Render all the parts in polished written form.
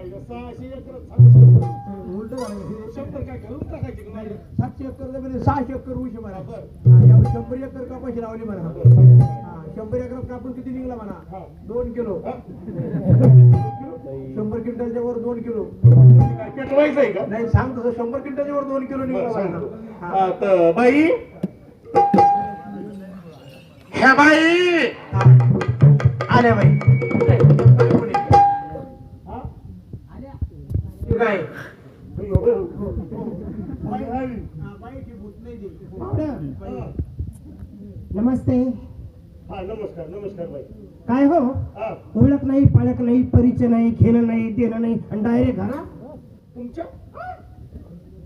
600 acre 700 उलट झालं. शंभर काय घालून टाकायचे का नाही? 700 एकर जमीन 600 एकर ऊस आहे म्हणा. बरं. यावर 100 एकर कापाशी लावली म्हणा. बरं. 100 एकरात कापूस किती निघला म्हणा? हा. 2 किलो. हा? 100 क्विंटलच्या वर 2 किलो. काय पेटवायचं आहे का? नाही सांग तसं 100 क्विंटलच्या वर 2 किलो निघला बरं, म्हणा. सांगतो. हा. तर बाई ह्या बाई हा. आल्या बाई. हा? तू काय? नमस्ते. हा नमस्कार नमस्कार बाई. काय हो, हा ओळख नाही, पाळख नाही, परिचय नाही, घेणं नाही, देणं नाही, आणि डायरेक्ट घरा. तुमच्या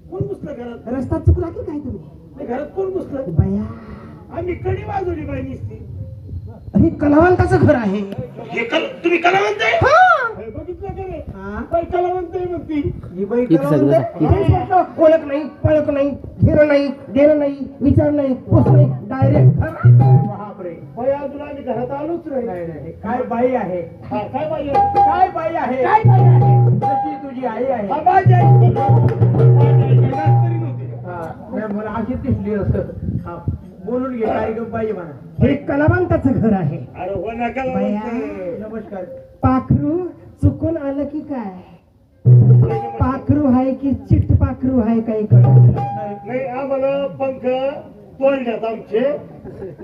कोण बसलं घरात? रस्ता चुकला की काय तुम्ही? नाही, घरात कोण बसलं? बया, आम्ही कडी वाजवली बाई नुसती. हे कलावंताचं घर आहे. हे तुम्ही कलावंत आहे? हा. हे बघितलं का रे? हा? बाई कलावंत आहे म्हणती. ही बाई कलावंत आहे? काहीच म्हटलं, ओळख नाही, पाळख नाही, घेणं नाही, देणं नाही, विचार नाही, पोच नाही, डायरेक्ट घरा. बापरे. बाई अजून आम्ही घरात आलोच नाही नाही. नाही काय बाई आहे? हा काय बाई काय बाई आहे? काय बाई आहे? जशी तुझी आई आहे. हा बाई आहे. माझी आई काही नाच तरी नव्हती. हा. नाही, मला अशी दिसली असं. हा. बोलून घे, कार्यक्रम पाहिजे म्हणा. हे कलावंताचं घर आहे. अरे हो ना बया. कलावंत. नमस्कार. पाखरू चुकून आलं की काय? पाखरू आहे की चिट्ट पाखरू आहे काही कळत नाही. नाही आम्हाला पंख तोडल्यात आमचे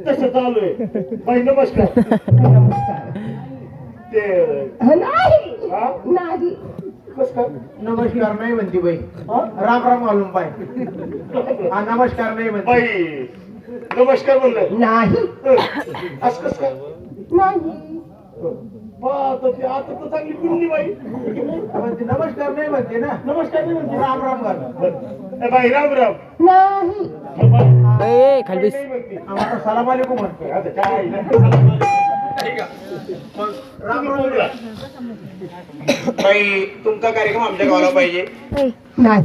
तसं चालू आहे. बाई नमस्कार. नमस्कार. ते नाही हा? नाही. कस काय? नमस्कार नाही म्हणती बाई. हा? राम राम घालून पाय. हा नमस्कार नाही म्हणते. बाई नमस्कार म्हणलं. नाही असं कस काय? नाही. आता तर चांगली कुंडली बाई. म्हणते नमस्कार नाही म्हणते ना. नमस्कार नाही म्हणते. राम राम घालून. ए बाई राम राम. नाही. बाई नाही म्हणते. आम्हाला सलाम अलैकुम म्हणते. आता काय राम राम बोला. बाई तुमचा कार्यक्रम आमच्या गावाला पाहिजे. नाही.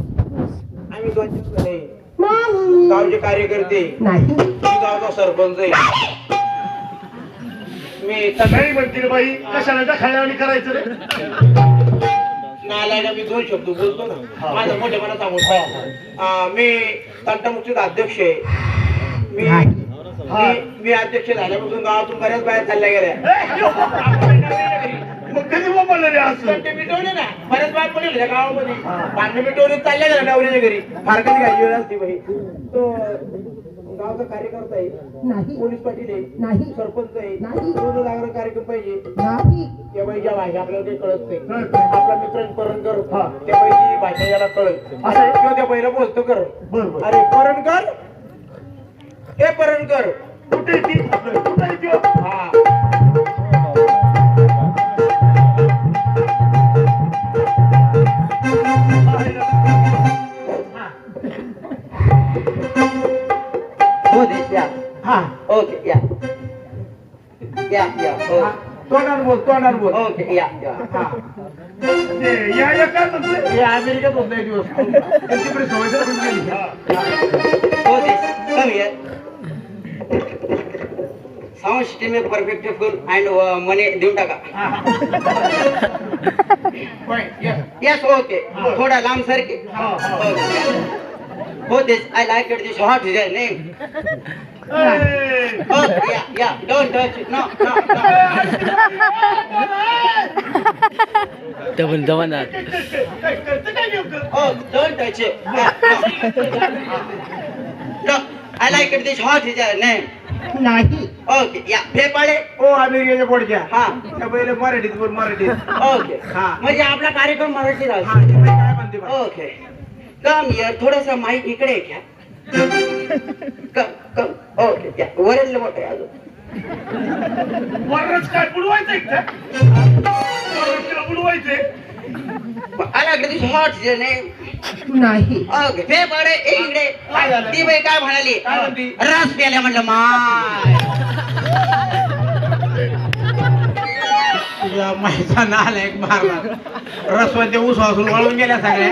आम्ही दोन नाही नाही. गावचे कार्यकर्ते. नाही. मी गावचा सरपंच आहे. मी नाही म्हणते रे बाई. कशाला खाण्यावानी करायचं रे? नालायला मी 2 शब्द बोलतो ना. माझं मोठेपणा सांगून मी तंटामुक्तीचा अध्यक्ष आहे. मी मी अध्यक्ष झाल्यापासून गावातून बऱ्याच बाहेर चालल्या गेल्या. मग कधी बोलले रे असं? तंटे मिटवले ना. बऱ्याच बाहेर पडले त्या गावामध्ये. भांडण मिटवले चालल्या गेल्या नवऱ्याच्या घरी. फारकत घ्यायची वेळ असते बाई. तो गावचा कार्यकर्ता आहे. नाही. पोलीस पाटील आहे. नाही. सरपंच आहे. नाही. दोन जागरण कार्यक्रम पाहिजे. नाही. त्या बाईच्या भाषा आपल्याला काही कळत नाही. नाही. आपला मित्र परणकर त्या बाईची भाषा याला कळत असं किंवा त्या बाईला बोलतो कर. बरोबर. अरे परणकर, हे परणकर. कुठे ती? कुठे आहे ती? हा हो देश या. हा ओके या या या. हा. तोंडावर बोल, तोंडावर बोल. ओके या या. हा. ते या काय म्हणते? हे अमेरिकेत होत नाही दिवस. तिकडे सवय करून गेली. हो देश कम हियर. साऊंड सिस्टम में परफेक्ट फुल एंड मनी देऊन टाका. होय, ये. Yes okay. थोडा लांब सरके. हो देश I like it this what is your name. Okay yeah yeah. Don't touch no no Teman teman करते काय नेमकं? Oh, don't touch it. No, I like it. This what is your name? नाही. Okay, yeah. फेपाळे. ओ अमेरिकेच्या पोटच्या. हा. त्या पहिले मराठीत बोल, मराठीत. Okay. हा. म्हणजे आपला कार्यक्रम मराठी हा, राहतो. ती बाई काय म्हणते बा? ओके. Come here. थोडासा माईक इकडे घ्या. कम कम. ओके. या. वरडलं मोठं आहे अजून. वरच काय बुडवायचंय का? तिला बुडवायचंय? I like this what is your name? नाही. ओके. फेपाळे इकडे. काय झालं? ती बाई काय म्हणाली? काय म्हणती? रस प्यायला म्हणलं माय. तुझ्या मायचा नाल एक मारला. रसवंती ऊस वासून वळून गेल्या सगळ्या.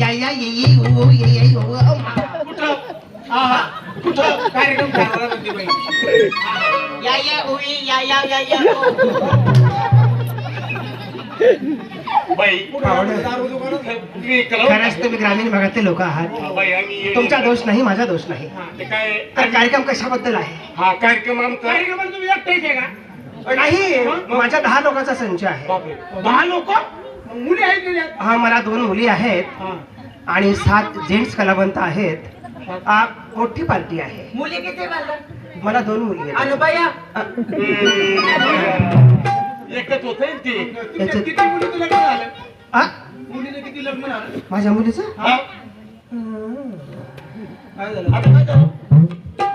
या या ये ये ओ ये ये ओ कुठं हा हा कुठं कार्यक्रम ठरवला म्हणते बाई या या ओ या या या या ओ बाई पाहुणे. दारू दुकानात तुम्ही कलावून खरंच तुम्ही ग्रामीण भागातले लोक आहात. बाई आम्ही तुमचा दोष नाही, माझा दोष नाही. हा, ते काय तर कार्यक्रम कशाबद्दल आहे? हा कार्यक्रम आमचा कार्यक्रम तुम्ही एकटेच आहे का नाही, माझ्या 10 लोकांचा संच आहे. बापरे 10 लोक मुली आहेत त्याच्यात हा, मला 2 मुली आहेत हा आणि 7 जेंट्स कलावंत आहेत. मोठी पार्टी आहे. मुली किती मला 2 मुली आहेत. आणि बाया एकच होत ते याच्यात- किती मुलीचं लग्न झालं आ? मुलीचं किती लग्न झालं माझ्या मुलीचं हा काय झालं आता काय झालं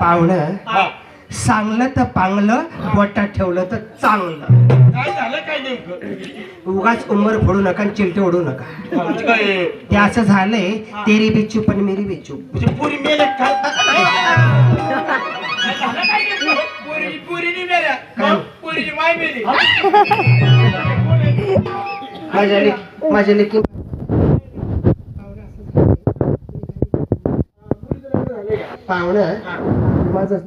पाहुणं हा सांगलं तर पांगलं, पोटात ठेवलं तर चांगलं. काय झालं काय नेमकं उगाच उंबर फोडू नका आणि चिलटे ओढू नका. म्हणजे काय ते असं झालंय, तेरी बिच्चू पण मेरी बिच्चू. म्हणजे पुरी मेले काय झालं काय नेमकं? पुरीनी मेल्या मग पुरीची माय मेली माझ्या लेकी पाहुणं माझं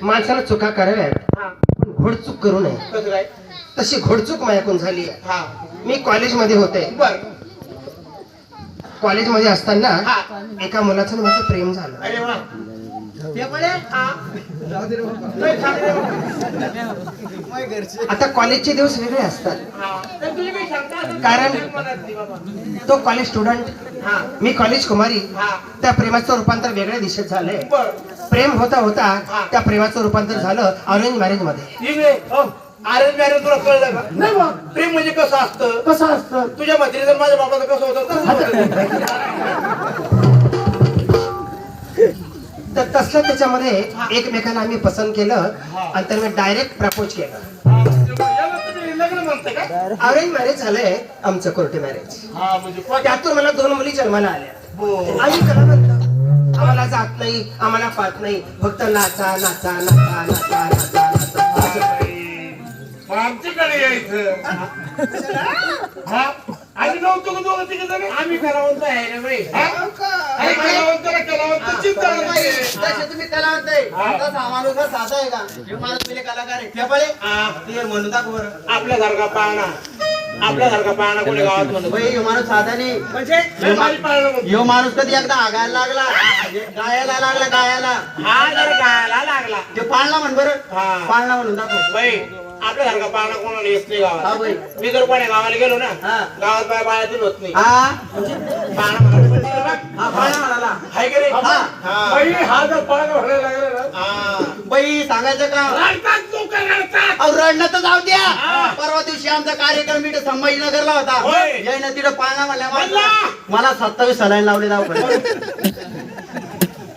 माणसाला चुका कराव्यात, पण घोडचूक करू नये. कसं काय तशी घोडचूक माझ्याकडून झाली आहे. हा मी कॉलेजमध्ये होते. बर कॉलेजमध्ये असताना हा. एका मुलाचं आणि माझं प्रेम झालं. अरे वा ते पण आहे? हा. लय चांगले आहे. आता कॉलेजचे दिवस वेगळे असतात, हा. तर तुझी काही शंका असेल तर कारण- मनात नाही बाबा. तो कॉलेज स्टुडंट, हा मी कॉलेज कुमारी. हा त्या प्रेमाचं रूपांतर वेगळ्या दिशेत झालंय. बर प्रेम होता होता हा. त्या प्रेमाचं रूपांतर झालं अरेंज मॅरेज मध्ये. इकडे अरेंज मॅरेज तुला कळलं का नाही बा. प्रेम म्हणजे कसं असतं कसं असतं? तुझ्या मैत्रिणीचं माझ्या बाबाचं कसं होतं तसं होतं. तर तसलं त्याच्यामध्ये एकमेकांना आम्ही पसंत केलं आणि तर मी डायरेक्ट प्रपोज केलं. हा, म्हणजे याला तुम्ही लग्न म्हणताय का अरेंज मॅरेज झालंय आमचं, कोर्ट मॅरेज. हा म्हणजे त्यातून मला 2 मुली जन्माला आल्या. हो. आम्ही कला म्हणतो, आम्हाला जात नाही, आम्हाला पाहत नाही, फक्त नाचा नाचा नाचा नाचा नाचा नाचा असं. मग आमच्याकडे यायचं हा आम्ही नव्हतो का दोघं तिघे जण आम्ही कलावंत आहे रे बाई अरे कलावंताला कलावंत चिंता नाही तसे तुम्ही कलावंत आहे. आता सामान्य का साधा आहे का? हे माणूस पहिले कलाकार आहे. ते पहिले ते म्हणू दाख बरं. आपल्यासारखा पाळणा आपल्यासारखा पाळणा कोणी गावात म्हणतो बाई, ह्यो माणूस साधा नाही. म्हणजे लय भारी पाळणा म्हणतो. ह्यो माणूस कधी एकदा आगायला लागला, गायला लागला, गायला हा जर गायला लागला ते पाळणा म्हण बरं. हा. पाळणा म्हणून दाखव. बाई आपल्यासारखा पाळणा कोणाला येत नाही हा गावात बाई. मी जर कोणी गावाला गेलो ना हा. गावात बाय बाळातील होत नाही हा पाळणा म्हणाला पण तिला बघ. हा पाळणा म्हणाला. हाय का रे? हा. हा. बाई हा जर पाळणा भरायला लागला ना हा. बाई सांगायचं का? रडतात लोकं रडतात. अहो रडणं तर जाऊ द्या. हा. परवा दिवशी आमचा कार्यक्रम इथे संभाजीनगरला होता. होय. यायनं तिथं पाळणा म्हणल्या म्हणला. मला 27 सलाईन लावले जाऊ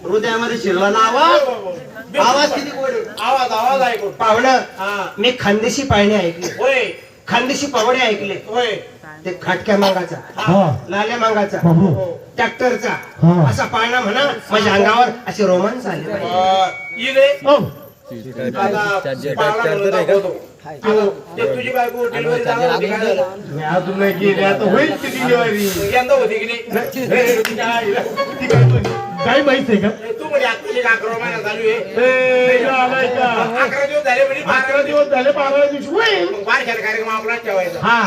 हृदयामध्ये शिरला ना आवाज. आवाज किती गोड आहे. आवाज ऐकून पाहुणं, हा मी खानदेशी पाळणे ऐकले, होय खानदेशी पवडे ऐकले. होय ते खाटक्या मांगाचा, लाल्या मांगाचा, ट्रॅक्टरचा असा पाळणा म्हणा, माझ्या अंगावर असे रोमांच आले. इकडे आता पाळणा म्हणून दाखवतो. ते तुझी बायको डिलिव्हरी जाणार होती काय झालं? मी अजून नाही गेली, आता होईल ती डिलिव्हरी. यंदा होती की नाही काय माहित आहे का तू म्हणजे आत्ताची 11 महिना चालू आहे ए, आलाय का 11 दिवस झाले म्हणजे 11 दिवस झाले, 12 दिवस होईल. मग बारशाला कार्यक्रम आपला ठेवायचा हा